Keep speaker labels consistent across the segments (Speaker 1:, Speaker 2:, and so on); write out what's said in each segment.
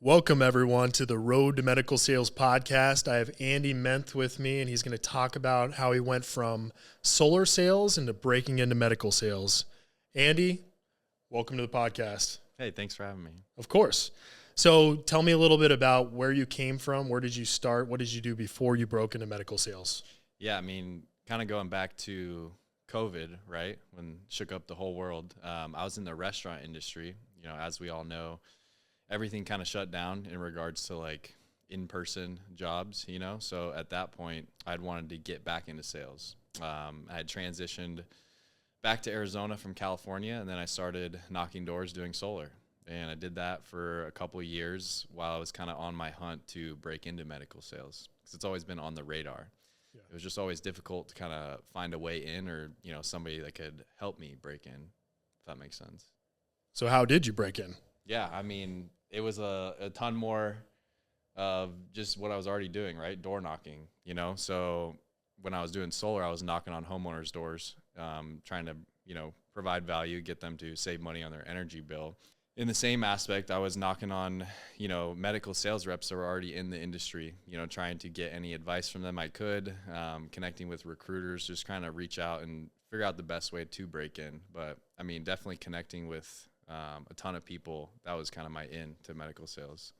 Speaker 1: Welcome, everyone, to the Road to Medical Sales podcast. I have Andy Menth with me, and he's going to talk about how he went from solar sales into breaking into medical sales. Andy, welcome to the podcast.
Speaker 2: Hey, thanks for having me.
Speaker 1: Of course. So tell me a little bit about where you came from. Where did you start? What did you do before you broke into medical sales?
Speaker 2: Yeah, I mean, kind of going back to COVID, right, when it shook up the whole world. I was in the restaurant industry. You know, as we all know, everything kind of shut down in regards to like in-person jobs, you know? So at that point, I'd wanted to get back into sales. I had transitioned back to Arizona from California, and then I started knocking doors doing solar. And I did that for a couple of years while I was kind of on my hunt to break into medical sales, because it's always been on the radar. Yeah. It was just always difficult to kind of find a way in, or, you know, somebody that could help me break in, if that makes sense.
Speaker 1: So how did you break in?
Speaker 2: Yeah, I mean, it was a ton more of just what I was already doing, right? Door knocking, you know? So when I was doing solar, I was knocking on homeowners' doors, trying to, you know, provide value, get them to save money on their energy bill. In the same aspect, I was knocking on, you know, medical sales reps that were already in the industry, you know, trying to get any advice from them I could, connecting with recruiters, just kind of reach out and figure out the best way to break in. But, I mean, definitely connecting with a ton of people. That was kind of my in to medical sales.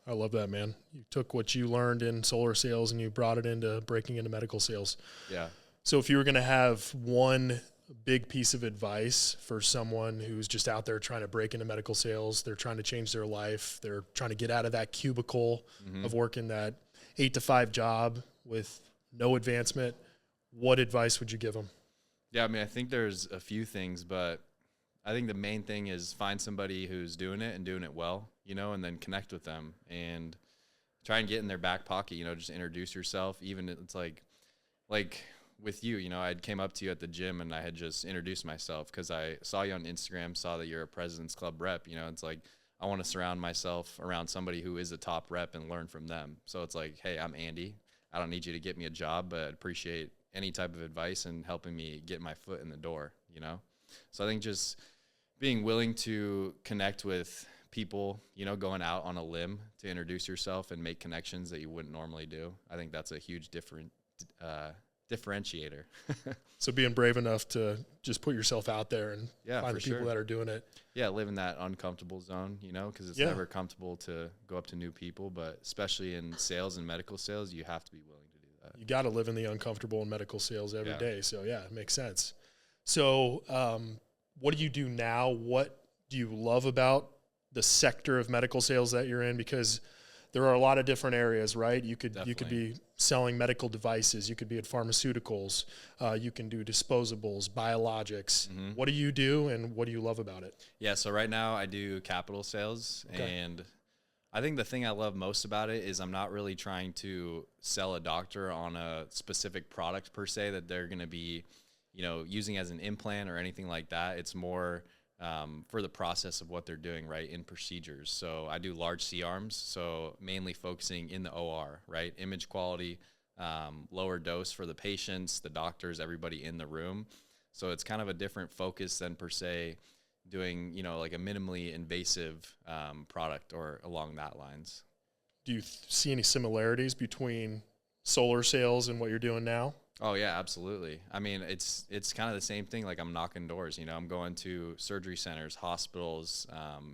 Speaker 1: I love that, man. You took what you learned in solar sales and you brought it into breaking into medical sales.
Speaker 2: Yeah.
Speaker 1: So if you were going to have one big piece of advice for someone who's just out there trying to break into medical sales, they're trying to change their life, they're trying to get out of that cubicle of working that 8 to 5 job with no advancement, what advice would you give them?
Speaker 2: Yeah, I mean, I think there's a few things, but I think the main thing is find somebody who's doing it and doing it well, you know, and then connect with them and try and get in their back pocket, you know, just introduce yourself. Even it's like with you, you know, I came up to you at the gym and I had just introduced myself because I saw you on Instagram, saw that you're a President's Club rep. You know, it's like I want to surround myself around somebody who is a top rep and learn from them. So it's like, hey, I'm Andy. I don't need you to get me a job, but I'd appreciate any type of advice and helping me get my foot in the door, you know? So I think just being willing to connect with people, you know, going out on a limb to introduce yourself and make connections that you wouldn't normally do. I think that's a huge differentiator.
Speaker 1: So being brave enough to just put yourself out there and find the people that are doing it.
Speaker 2: Yeah, live in that uncomfortable zone, you know, because it's never comfortable to go up to new people, but especially in sales and medical sales, you have to be willing to do that.
Speaker 1: You got to live in the uncomfortable in medical sales every day. So, yeah, it makes sense. So what do you do now? What do you love about the sector of medical sales that you're in? Because there are a lot of different areas, right? You could be selling medical devices. You could be at pharmaceuticals. You can do disposables, biologics. What do you do, and what do you love about it?
Speaker 2: Yeah, so right now I do capital sales, and I think the thing I love most about it is I'm not really trying to sell a doctor on a specific product per se that they're going to be, you know, using as an implant or anything like that. It's more for the process of what they're doing, right, in procedures. So I do large C-arms, so mainly focusing in the OR, right, image quality, lower dose for the patients, the doctors, everybody in the room. So it's kind of a different focus than per se doing, you know, like a minimally invasive product or along that lines.
Speaker 1: Do you see any similarities between solar sales and what you're doing now?
Speaker 2: Oh yeah, absolutely. I mean, it's kind of the same thing. Like I'm knocking doors, you know, I'm going to surgery centers, hospitals,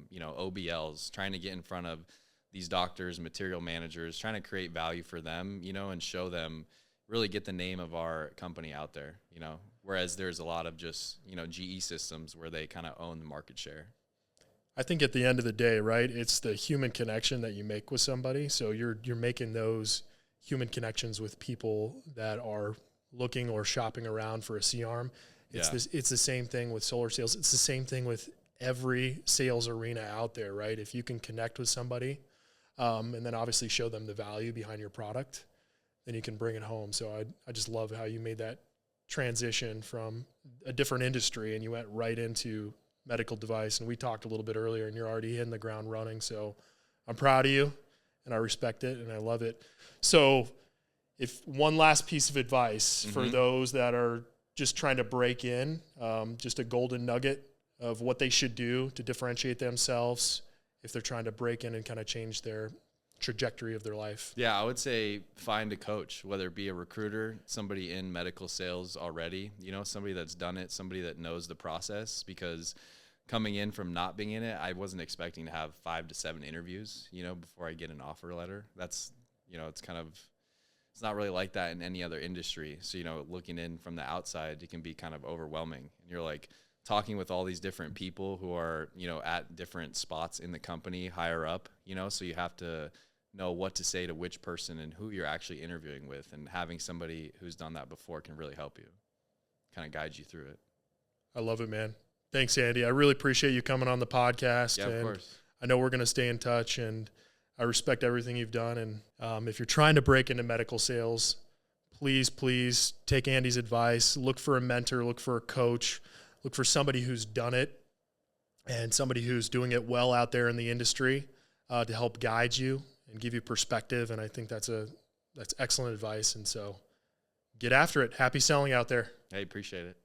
Speaker 2: you know, OBLs, trying to get in front of these doctors, material managers, trying to create value for them, you know, and show them, really get the name of our company out there, you know, whereas there's a lot of just, you know, GE systems where they kind of own the market share.
Speaker 1: I think at the end of the day, right, it's the human connection that you make with somebody. So you're making those human connections with people that are looking or shopping around for a C-arm. It's the same thing with solar sales. It's the same thing with every sales arena out there, right? If you can connect with somebody and then obviously show them the value behind your product, then you can bring it home. So I just love how you made that transition from a different industry and you went right into medical device. And we talked a little bit earlier and you're already hitting the ground running. So I'm proud of you and I respect it and I love it. So if one last piece of advice for those that are just trying to break in, just a golden nugget of what they should do to differentiate themselves if they're trying to break in and kind of change their trajectory of their life?
Speaker 2: Yeah, I would say find a coach, whether it be a recruiter, somebody in medical sales already, somebody that's done it, somebody that knows the process, because coming in from not being in it, I wasn't expecting to have 5 to 7 interviews, before I get an offer letter. That's, it's not really like that in any other industry. So, looking in from the outside, it can be kind of overwhelming. And you're like talking with all these different people who are, at different spots in the company, higher up, so you have to know what to say to which person and who you're actually interviewing with. And having somebody who's done that before can really help you, kind of guide you through it.
Speaker 1: I love it, man. Thanks, Andy. I really appreciate you coming on the podcast.
Speaker 2: Yeah, of course.
Speaker 1: I know we're going to stay in touch, and I respect everything you've done. And if you're trying to break into medical sales, please take Andy's advice. Look for a mentor, look for a coach, look for somebody who's done it and somebody who's doing it well out there in the industry to help guide you and give you perspective. And I think that's excellent advice. And so get after it. Happy selling out there.
Speaker 2: Hey, appreciate it.